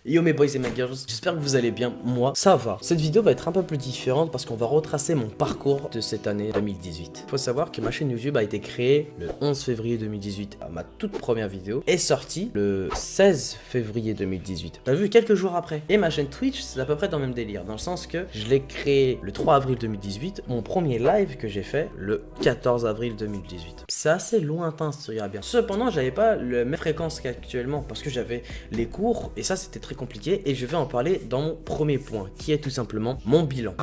Yo mes boys et mes girls, j'espère que vous allez bien, moi ça va. Cette vidéo va être un peu plus différente parce qu'on va retracer mon parcours de cette année 2018. Faut savoir que ma chaîne YouTube a été créée le 11 février 2018. Ma toute première vidéo est sortie le 16 février 2018. T'as vu quelques jours après. Et ma chaîne Twitch, c'est à peu près dans le même délire, dans le sens que je l'ai créée le 3 avril 2018. Mon premier live que j'ai fait le 14 avril 2018. C'est assez lointain si tu regardes bien. Cependant, j'avais pas la même fréquence qu'actuellement parce que j'avais les cours et ça c'était très compliqué et je vais en parler dans mon premier point qui est tout simplement mon bilan.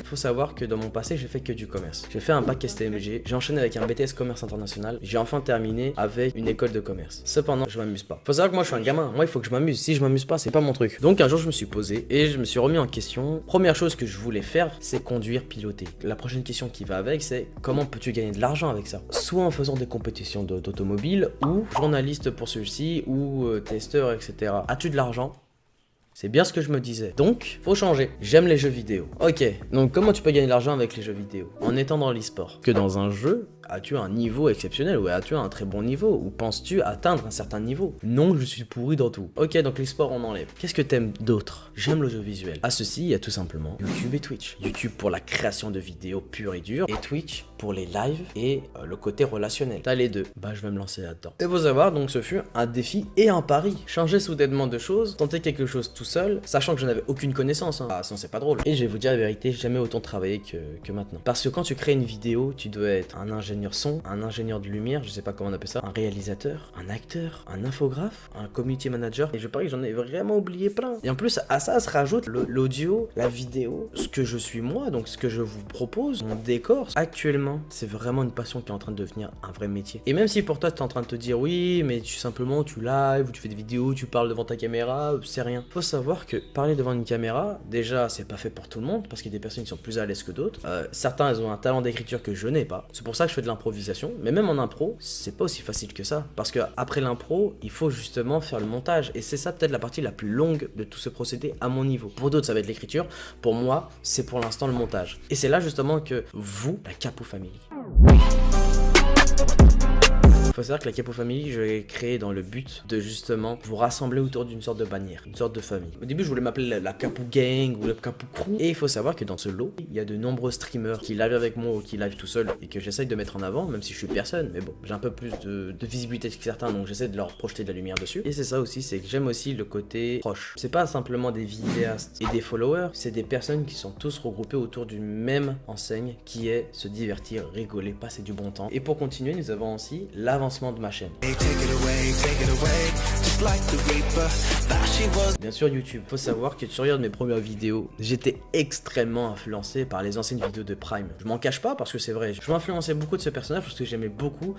Faut savoir que dans mon passé j'ai fait que du commerce. J'ai fait un bac STMG, j'ai enchaîné avec un BTS commerce international, j'ai enfin terminé avec une école de commerce. Cependant je m'amuse pas. Faut savoir que moi je suis un gamin, moi il faut que je m'amuse, si je m'amuse pas c'est pas mon truc. Donc un jour je me suis posé et je me suis remis en question. Première chose que je voulais faire c'est conduire, piloter. La prochaine question qui va avec c'est comment peux-tu gagner de l'argent avec ça? Soit en faisant des compétitions d'automobile ou journaliste pour celui-ci ou testeur etc. As-tu de l'argent? C'est bien ce que je me disais. Donc, faut changer. J'aime les jeux vidéo. Ok, donc comment tu peux gagner de l'argent avec les jeux vidéo? En étant dans l'e-sport. Que dans un jeu, as-tu un niveau exceptionnel ou as-tu un très bon niveau? Ou penses-tu atteindre un certain niveau? Non, je suis pourri dans tout. Ok, donc l'e-sport on enlève. Qu'est-ce que t'aimes d'autre? J'aime l'audiovisuel. À ceci, il y a tout simplement YouTube et Twitch. YouTube pour la création de vidéos pure et dure. Et Twitch pour les lives et le côté relationnel. T'as les deux. Bah, je vais me lancer là-dedans. Et vous savoir, donc ce fut un défi et un pari. Changer soudainement de choses, tenter quelque chose tout seul, sachant que je n'avais aucune connaissance. Ah, sinon c'est pas drôle. Et je vais vous dire la vérité, j'ai jamais autant travaillé que maintenant. Parce que quand tu crées une vidéo, tu dois être un ingénieur son, un ingénieur de lumière, je sais pas comment on appelle ça, un réalisateur, un acteur, un infographe, un community manager. Et je parie que j'en ai vraiment oublié plein. Et en plus, à ça se rajoute l'audio, la vidéo, ce que je suis moi, donc ce que je vous propose, mon décor. Actuellement, c'est vraiment une passion qui est en train de devenir un vrai métier. Et même si pour toi, tu es en train de te dire oui, mais simplement tu live ou tu fais des vidéos, tu parles devant ta caméra, c'est rien. Faut savoir que parler devant une caméra, déjà, c'est pas fait pour tout le monde parce qu'il y a des personnes qui sont plus à l'aise que d'autres. Certains, elles ont un talent d'écriture que je n'ai pas. C'est pour ça que je fais de l'improvisation. Mais même en impro, c'est pas aussi facile que ça. Parce que après l'impro, il faut justement faire le montage. Et c'est ça peut-être la partie la plus longue de tout ce procédé à mon niveau. Pour d'autres, ça va être l'écriture. Pour moi, c'est pour l'instant le montage. Et c'est là justement que vous, la Capo Family. Il faut savoir que la Capo Family, je l'ai créée dans le but de justement vous rassembler autour d'une sorte de bannière, une sorte de famille. Au début, je voulais m'appeler la Capo Gang ou la Capo Crew. Et il faut savoir que dans ce lot, il y a de nombreux streamers qui live avec moi ou qui live tout seul et que j'essaye de mettre en avant, même si je suis personne. Mais bon, j'ai un peu plus de visibilité que certains, donc j'essaie de leur projeter de la lumière dessus. Et c'est ça aussi, c'est que j'aime aussi le côté proche. C'est pas simplement des vidéastes et des followers, c'est des personnes qui sont tous regroupées autour d'une même enseigne qui est se divertir, rigoler, passer du bon temps. Et pour continuer, nous avons aussi l'avancement de ma chaîne. Bien sûr YouTube, faut savoir que tu regardes mes premières vidéos, j'étais extrêmement influencé par les anciennes vidéos de Prime. Je m'en cache pas parce que c'est vrai, je m'influençais beaucoup de ce personnage parce que j'aimais beaucoup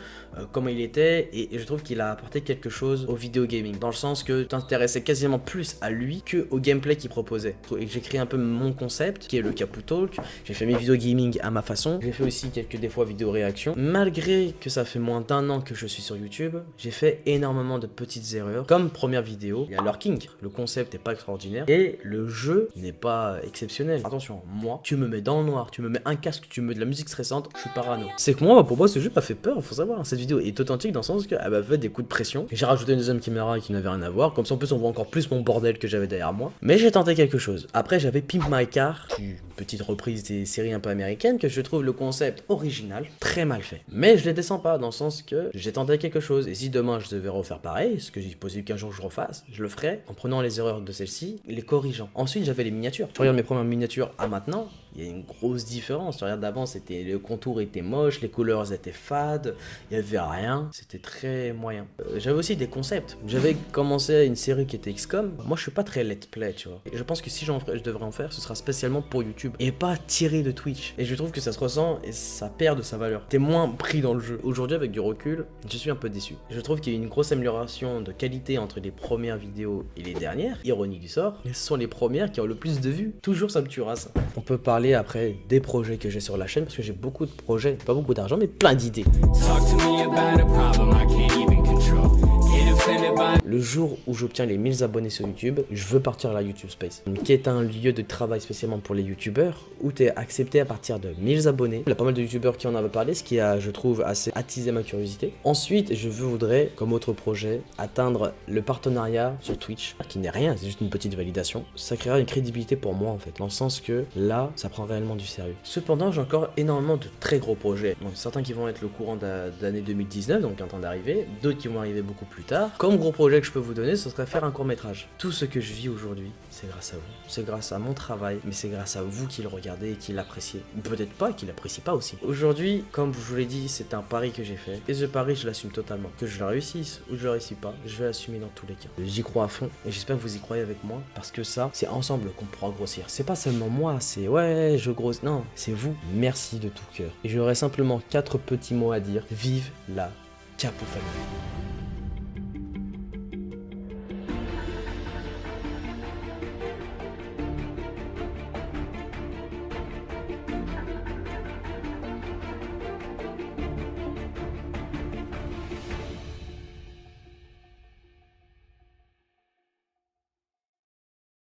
comment il était et je trouve qu'il a apporté quelque chose au vidéo gaming. Dans le sens que tu t'intéressais quasiment plus à lui que au gameplay qu'il proposait. Et j'ai créé un peu mon concept qui est le Capo Talk, j'ai fait mes vidéos gaming à ma façon, j'ai fait aussi des fois vidéos réactions. Malgré que ça fait moins d'un an que je suis sur YouTube, j'ai fait énormément de petites erreurs. Comme première vidéo, il y a Lurking. Le concept n'est pas extraordinaire et le jeu n'est pas exceptionnel. Attention, moi, tu me mets dans le noir, tu me mets un casque, tu me mets de la musique stressante, je suis parano. C'est que moi, pour moi, ce jeu m'a fait peur, faut savoir. Cette vidéo est authentique dans le sens qu'elle m'a fait des coups de pression. J'ai rajouté une deuxième caméra qui n'avait rien à voir. Comme ça, en plus, on voit encore plus mon bordel que j'avais derrière moi. Mais j'ai tenté quelque chose. Après, j'avais Pimp My Car, une petite reprise des séries un peu américaines que je trouve le concept original, très mal fait. Mais je les descends pas dans le sens que j'ai tenté quelque chose. Et si demain je devais refaire pareil, ce que j'ai possible qu'un jour je refasse, je le ferai en prenant les erreurs de celle-ci et les corrigeant. Ensuite, j'avais les miniatures. Je regarde mes premières miniatures à maintenant, il y a une grosse différence. Tu regardes d'avant, c'était le contour était moche, les couleurs étaient fades, il y avait rien, c'était très moyen. J'avais aussi des concepts. J'avais commencé une série qui était XCOM. Moi, je suis pas très let's play, tu vois. Et je pense que si je devrais en faire, ce sera spécialement pour YouTube et pas tiré de Twitch. Et je trouve que ça se ressent et ça perd de sa valeur. T'es moins pris dans le jeu. Aujourd'hui, avec du recul, je suis un peu déçu. Je trouve qu'il y a une grosse amélioration de qualité entre les premières vidéos et les dernières. Ironie du sort, mais ce sont les premières qui ont le plus de vues. Toujours ça me tuera ça. On peut parler après des projets que j'ai sur la chaîne parce que j'ai beaucoup de projets, pas beaucoup d'argent mais plein d'idées. Le jour où j'obtiens les 1000 abonnés sur YouTube, je veux partir à la YouTube Space, qui est un lieu de travail spécialement pour les YouTubeurs, où tu es accepté à partir de 1000 abonnés. Il y a pas mal de YouTubeurs qui en avaient parlé, ce qui a, je trouve, assez attisé ma curiosité. Ensuite, je voudrais, comme autre projet, atteindre le partenariat sur Twitch, qui n'est rien, c'est juste une petite validation. Ça créera une crédibilité pour moi en fait, dans le sens que là, ça prend réellement du sérieux. Cependant, j'ai encore énormément de très gros projets. Donc, certains qui vont être le courant d'année 2019, donc en train d'arriver, d'autres qui vont arriver beaucoup plus tard. Comme gros projet que je peux vous donner, ce serait faire un court-métrage. Tout ce que je vis aujourd'hui, c'est grâce à vous. C'est grâce à mon travail, mais c'est grâce à vous qui le regardez et qui l'appréciez. Peut-être pas, qui l'appréciez pas aussi. Aujourd'hui, comme je vous l'ai dit, c'est un pari que j'ai fait. Et ce pari, je l'assume totalement. Que je le réussisse ou je le réussis pas, je vais l'assumer dans tous les cas. J'y crois à fond et j'espère que vous y croyez avec moi, parce que ça, c'est ensemble qu'on pourra grossir. C'est pas seulement moi, c'est ouais, je grossis. Non, c'est vous. Merci de tout cœur. Et j'aurais simplement 4 petits mots à dire. Vive la Capo Family.